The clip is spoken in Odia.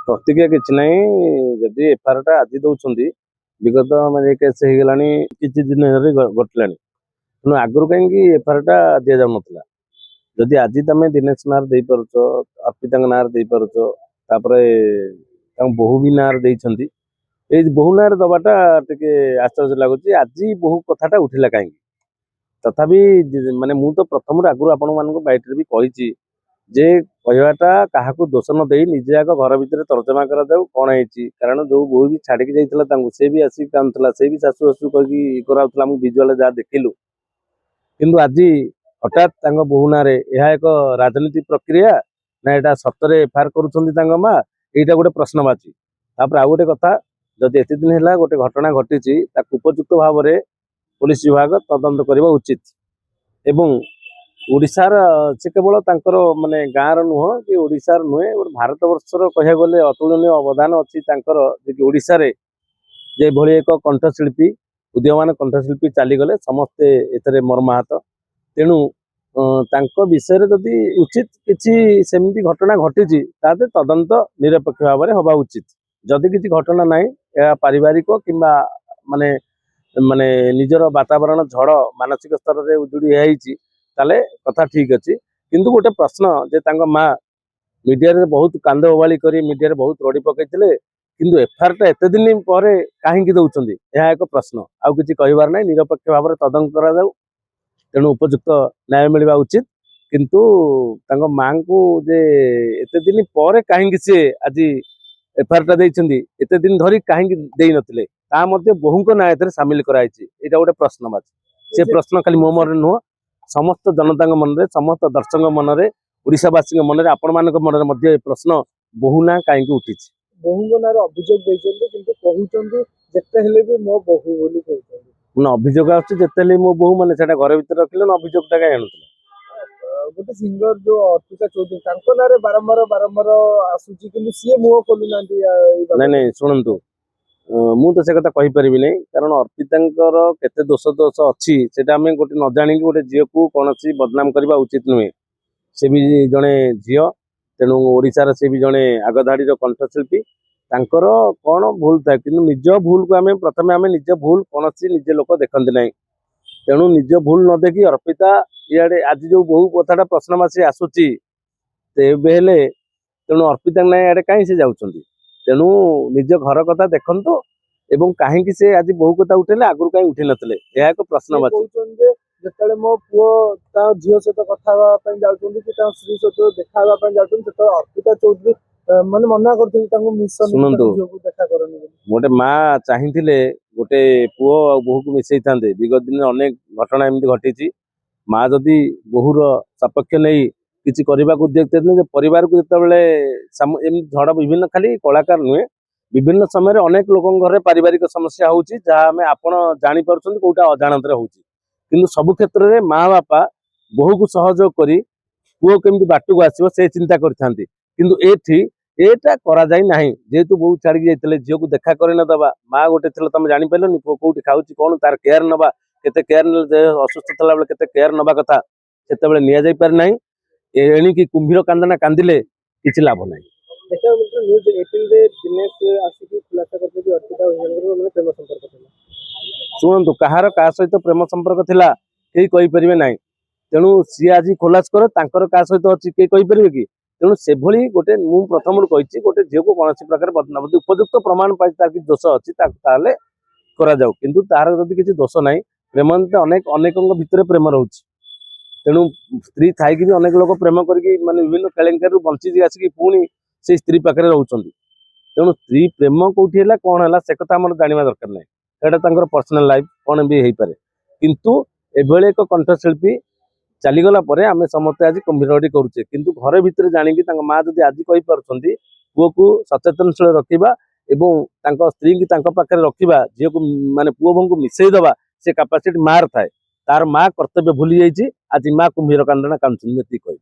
ପ୍ରତିକ୍रिया କିଛି ନାହିଁ। ଯଦି ଏଫଆଇଆର ଟା ଆଜି ଦଉଛନ୍ତି, ବିଗତ ମାନେ କେସ୍ ହେଇଗଲାଣି କିଛି ଦିନ ଘଟିଲାଣି, ତେଣୁ ଆଗରୁ କାହିଁକି ଏଫଆଇଆର ଟା ଦିଆଯାଉନଥିଲା? ଯଦି ଆଜି ତମେ ଦିନେଶ ନାଁରେ ଦେଇପାରୁଛ, ଅର୍ପିତାଙ୍କ ନାଁରେ ଦେଇପାରୁଛ, ତାପରେ ତାଙ୍କ ବୋହୂ ବି ନାଁରେ ଦେଇଛନ୍ତି, ଏଇ ବୋହୂ ନାଁରେ ଦବାଟା ଟିକେ ଆଶ୍ଚର୍ଯ୍ୟ ଲାଗୁଛି। ଆଜି ବୋହୂ କଥାଟା ଉଠିଲା କାହିଁକି? ତଥାପି ମାନେ ମୁଁ ତ ପ୍ରଥମରୁ ଆଗରୁ ଆପଣମାନଙ୍କୁ ବାଇଟରେ ବି କହିଛି ଯେ କହିବାଟା କାହାକୁ ଦୋଷ ନ ଦେଇ ନିଜେ ଆଗ ଘର ଭିତରେ ତର୍ଜମା କରାଯାଉ କଣ ହେଇଛି। କାରଣ ଯୋଉ ବୋହୂ ବି ଛାଡିକି ଯାଇଥିଲା ତାଙ୍କୁ, ସେ ବି ଆସିକି କାନ୍ଦୁଥିଲା, ସେ ବି ଶାଶୁ ଶାଶୁ କହିକି କରାଉଥିଲା, ମୁଁ ଭିଜୁଆଲ ଯାହା ଦେଖିଲୁ। କିନ୍ତୁ ଆଜି ହଠାତ୍ ତାଙ୍କ ବୋହୂ ନାଁରେ ଏହା ଏକ ରାଜନୀତି ପ୍ରକ୍ରିୟା ନା ଏଇଟା ସତରେ ଏଫଆଇଆର କରୁଛନ୍ତି ତାଙ୍କ ମା, ଏଇଟା ଗୋଟେ ପ୍ରଶ୍ନବାଚୀ। ତାପରେ ଆଉ ଗୋଟେ କଥା, ଯଦି ଏତେ ଦିନ ହେଲା ଗୋଟେ ଘଟଣା ଘଟିଛି, ତାକୁ ଉପଯୁକ୍ତ ଭାବରେ ପୁଲିସ ବିଭାଗ ତଦନ୍ତ କରିବା ଉଚିତ। ଏବଂ ଓଡ଼ିଶାର ସେ କେବଳ ତାଙ୍କର ମାନେ ଗାଁର ନୁହଁ କି ଓଡ଼ିଶାର ନୁହେଁ, ଗୋଟେ ଭାରତ ବର୍ଷର କହିବାକୁ ଗଲେ ଅତୁଳନୀୟ ଅବଦାନ ଅଛି ତାଙ୍କର। ଯେ ଓଡ଼ିଶାରେ ଯେଭଳି ଏକ କଣ୍ଠଶିଳ୍ପୀ, ଉଦୀୟମାନ କଣ୍ଠଶିଳ୍ପୀ ଚାଲିଗଲେ, ସମସ୍ତେ ଏଥିରେ ମର୍ମାହତ। ତେଣୁ ତାଙ୍କ ବିଷୟରେ ଯଦି ଉଚିତ କିଛି ସେମିତି ଘଟଣା ଘଟିଛି, ତାହେଲେ ତଦନ୍ତ ନିରପେକ୍ଷ ଭାବରେ ହେବା ଉଚିତ। ଯଦି କିଛି ଘଟଣା ନାହିଁ, ଏହା ପାରିବାରିକ କିମ୍ବା ମାନେ ମାନେ ନିଜର ବାତାବରଣ ଝଡ଼ ମାନସିକ ସ୍ତରରେ ଉଜୁଡ଼ି ହେଇଛି, ତାହେଲେ କଥା ଠିକ ଅଛି। କିନ୍ତୁ ଗୋଟେ ପ୍ରଶ୍ନ ଯେ ତାଙ୍କ ମା ମିଡିଆରେ ବହୁତ କାନ୍ଦ ଓବାଳି କରି ମିଡିଆରେ ବହୁତ ରଡ଼ି ପକାଇଥିଲେ, କିନ୍ତୁ ଏଫଆଇଆର ଟା ଏତେ ଦିନ ପରେ କାହିଁକି ଦଉଛନ୍ତି, ଏହା ଏକ ପ୍ରଶ୍ନ। ଆଉ କିଛି କହିବାର ନାହିଁ, ନିରପେକ୍ଷ ଭାବରେ ତଦନ୍ତ କରାଯାଉ। ତେଣୁ ଉପଯୁକ୍ତ ନ୍ୟାୟ ମିଳିବା ଉଚିତ। କିନ୍ତୁ ତାଙ୍କ ମାଙ୍କୁ ଯେ ଏତେ ଦିନ ପରେ କାହିଁକି ସେ ଆଜି ଏଫଆଇଆର ଟା ଦେଇଛନ୍ତି, ଏତେ ଦିନ ଧରି କାହିଁକି ଦେଇନଥିଲେ, ତାହା ମଧ୍ୟ ବୋହୂଙ୍କ ନାଁ ଏଥିରେ ସାମିଲ କରାଯାଇଛି। ଏଇଟା ଗୋଟେ ପ୍ରଶ୍ନବାଚୀ। ସେ ପ୍ରଶ୍ନ ଖାଲି ମୋ ମନରେ ନୁହଁ, ସମସ୍ତ ଜନତାଙ୍କ ମନରେ, ସମସ୍ତ ଦର୍ଶକଙ୍କ ମନରେ, ଓଡ଼ିଶାବାସୀଙ୍କ ମନରେ, ଆପଣମାନଙ୍କ ମନରେ ମଧ୍ୟ ଏ ପ୍ରଶ୍ନ ବୋହୂ ନାଁ କାହିଁକି ଉଠିଛି। ବୋହୂଙ୍କ ନାଁରେ ଅଭିଯୋଗ ଦେଇଛନ୍ତି, କିନ୍ତୁ କହୁଛନ୍ତି ଯେତେ ହେଲେ ବି ମୋ ବୋହୂ ବୋଲି କହୁଛନ୍ତି। ନା ଅଭିଯୋଗ ଆସୁଛି ଯେତେ ହେଲେ ମୋ ବୋହୂ, ମାନେ ସେଟା ଘର ଭିତରେ ରଖିଲେ ନା ଅଭିଯୋଗଟା କାହିଁ ଆଣୁଥିଲା? ଗୋଟେ ସିଙ୍ଗର ଯୋଉ ଅର୍ପିତା ଚୌଧୁରୀ, ତାଙ୍କ ନାଁରେ ବାରମ୍ବାର ଆସୁଛି, କିନ୍ତୁ ସିଏ ମୁହଁ ଖୋଲୁନାହାନ୍ତି। ନାଇଁ ଶୁଣନ୍ତୁ, ମୁଁ ତ ସେ କଥା କହିପାରିବି ନାହିଁ, କାରଣ ଅର୍ପିତାଙ୍କର କେତେ ଦୋଷ ଅଛି ସେଟା ଆମେ ଗୋଟେ ନ ଜାଣିକି ଗୋଟେ ଝିଅକୁ କୌଣସି ବଦନାମ କରିବା ଉଚିତ ନୁହେଁ। ସେ ବି ଜଣେ ଝିଅ, ତେଣୁ ଓଡ଼ିଶାର ସେ ବି ଜଣେ ଆଗଧାଡିର କଣ୍ଠଶିଳ୍ପୀ। ତାଙ୍କର କଣ ଭୁଲ ଥାଏ, କିନ୍ତୁ ନିଜ ଭୁଲକୁ ପ୍ରଥମେ ନିଜ ଭୁଲ କୌଣସି ନିଜ ଲୋକ ଦେଖନ୍ତି ନାହିଁ। ତେଣୁ ନିଜ ଭୁଲ ନ ଦେଖି ଅର୍ପିତା ଇଆଡେ ଆଜି ଯୋଉ ବୋହୂ କଥାଟା ପ୍ରଶ୍ନବାଚୀ ଆସୁଛି, ତେବେ ହେଲେ ତେଣୁ ଅର୍ପିତାଙ୍କ ନାଇଁ ଆଡେ କାହିଁ ସେ ଯାଉଛନ୍ତି? ତେଣୁ ନିଜ ଘର କଥା ଦେଖନ୍ତୁ। ଏବଂ କାହିଁକି ସେ ଆଜି ବୋହୂ କଥା ଉଠେଇଲେ, ଆଗରୁ କାହିଁ ଉଠେଇ ନଥିଲେ, ଏହା ଏକ ପ୍ରଶ୍ନବାଚୀ। ଯେତେବେଳେ ମୋ ପୁଅ ତା ଝିଅ ସହିତ କଥା ହେବା ପାଇଁ ଯାଉଛନ୍ତି କି ତା ସ୍ତ୍ରୀ ସହିତ ଦେଖା ହେବା ପାଇଁ ଯାଉଛନ୍ତି, ସେତେବେଳେ ଅର୍ପିତା ଚୌଧୁରୀ ମାନେ ମନା କରୁଛନ୍ତି ତାଙ୍କୁ ଶୁଣନ୍ତୁ, ଦେଖା କରନି ବୋଲି। ଗୋଟେ ମା ଚାହିଁଥିଲେ ଗୋଟେ ପୁଅ ଆଉ ବୋହୂକୁ ମିଶେଇଥାନ୍ତେ। ବିଗତ ଦିନରେ ଅନେକ ଘଟଣା ଏମିତି ଘଟିଛି। ମା ଯଦି ବୋହୂର ସପକ୍ଷ ନେଇ କିଛି କରିବାକୁ ଉଦ୍ୟୋଗ ଯେ ପରିବାରକୁ ଯେତେବେଳେ ଏମିତି ଝଡ଼, ବିଭିନ୍ନ ଖାଲି କଳାକାର ନୁହେଁ, ବିଭିନ୍ନ ସମୟରେ ଅନେକ ଲୋକଙ୍କ ଘରେ ପାରିବାରିକ ସମସ୍ୟା ହଉଛି, ଯାହା ଆପଣ ଜାଣିପାରୁଛନ୍ତି, କୋଉଟା ଅଜାଣତରେ ହଉଛି। କିନ୍ତୁ ସବୁ କ୍ଷେତ୍ରରେ ମା ବାପା ବୋହୂକୁ ସହଯୋଗ କରି ପୁଅ କେମିତି ବାଟକୁ ଆସିବ ସେ ଚିନ୍ତା କରିଥାନ୍ତି। କିନ୍ତୁ ଏଇଟା କରାଯାଇ ନାହିଁ। ଯେହେତୁ ବୋହୂ ଛାଡ଼ିକି ଯାଇଥିଲେ, ଝିଅକୁ ଦେଖା କରିନଦବା, ମା ଗୋଟେ ଥିଲା, ତମେ ଜାଣିପାରିଲନି ପୁଅ କୋଉଠି ଖାଉଛି କଣ, ତାର କେୟାର ନବା, କେତେ କେୟାର ନେଲେ, ଅସୁସ୍ଥ ଥିଲାବେଳେ କେତେ କେୟାର ନବା କଥା ସେତେବେଳେ ନିଆଯାଇ ପାରି ନାହିଁ। ଏଣିକି କୁମ୍ଭୀର କାନ୍ଦଣା କାନ୍ଦିଲେ କିଛି ଲାଭ ନାହିଁ। ଶୁଣନ୍ତୁ, କାହାର କାହା ସହିତ ପ୍ରେମ ସମ୍ପର୍କ ଥିଲା କେହି କହିପାରିବେ ନାହିଁ। ତେଣୁ ସିଏ ଆଜି ଖୋଲାସ କରେ ତାଙ୍କର କାହା ସହିତ ଅଛି, କେହି କହିପାରିବେ କି? ତେଣୁ ସେଭଳି ଗୋଟେ, ମୁଁ ପ୍ରଥମରୁ କହିଛି, ଗୋଟେ ଝିଅକୁ କୌଣସି ପ୍ରକାର ବଦନାମ, ଉପଯୁକ୍ତ ପ୍ରମାଣ ପାଇ ତାର କିଛି ଦୋଷ ଅଛି ତାହେଲେ କରାଯାଉ। କିନ୍ତୁ ତାର ଯଦି କିଛି ଦୋଷ ନାହିଁ, ପ୍ରେମ ଅନେକଙ୍କ ଭିତରେ ପ୍ରେମ ରହୁଛି। ତେଣୁ ସ୍ତ୍ରୀ ଥାଇକି ବି ଅନେକ ଲୋକ ପ୍ରେମ କରିକି ମାନେ ବିଭିନ୍ନ କେଳେଙ୍କାରୀରୁ ବଞ୍ଚିକି ଆସିକି ପୁଣି ସେଇ ସ୍ତ୍ରୀ ପାଖରେ ରହୁଛନ୍ତି। ତେଣୁ ସ୍ତ୍ରୀ ପ୍ରେମ କୋଉଠି ହେଲା, କଣ ହେଲା, ସେ କଥା ଆମର ଜାଣିବା ଦରକାର ନାହିଁ। ଏଇଟା ତାଙ୍କର ପର୍ସନାଲ ଲାଇଫ, କଣ ବି ହେଇପାରେ। କିନ୍ତୁ ଏଭଳି ଏକ କଣ୍ଠଶିଳ୍ପୀ ଚାଲିଗଲା ପରେ ଆମେ ସମସ୍ତେ ଆଜି କୁମ୍ଭୀରଟି କରୁଛେ। କିନ୍ତୁ ଘର ଭିତରେ ଜାଣିକି ତାଙ୍କ ମା ଯଦି ଆଜି କହିପାରୁଛନ୍ତି, ପୁଅକୁ ସଚେତନଶୀଳ ରଖିବା ଏବଂ ତାଙ୍କ ସ୍ତ୍ରୀକି ତାଙ୍କ ପାଖରେ ରଖିବା, ଝିଅକୁ ମାନେ ପୁଅ ବୋହୂଙ୍କୁ ମିଶେଇ ଦେବା, ସେ କାପାସିଟି ମାର ଥାଏ। ତାର ମା କର୍ତ୍ତବ୍ୟ ଭୁଲି ଯାଇଛି, ଆଜି ମା କୁମ୍ଭୀର କାନ୍ଦଣା କାନ୍ଦୁଛନ୍ତି, ଏତିକି କହିବି।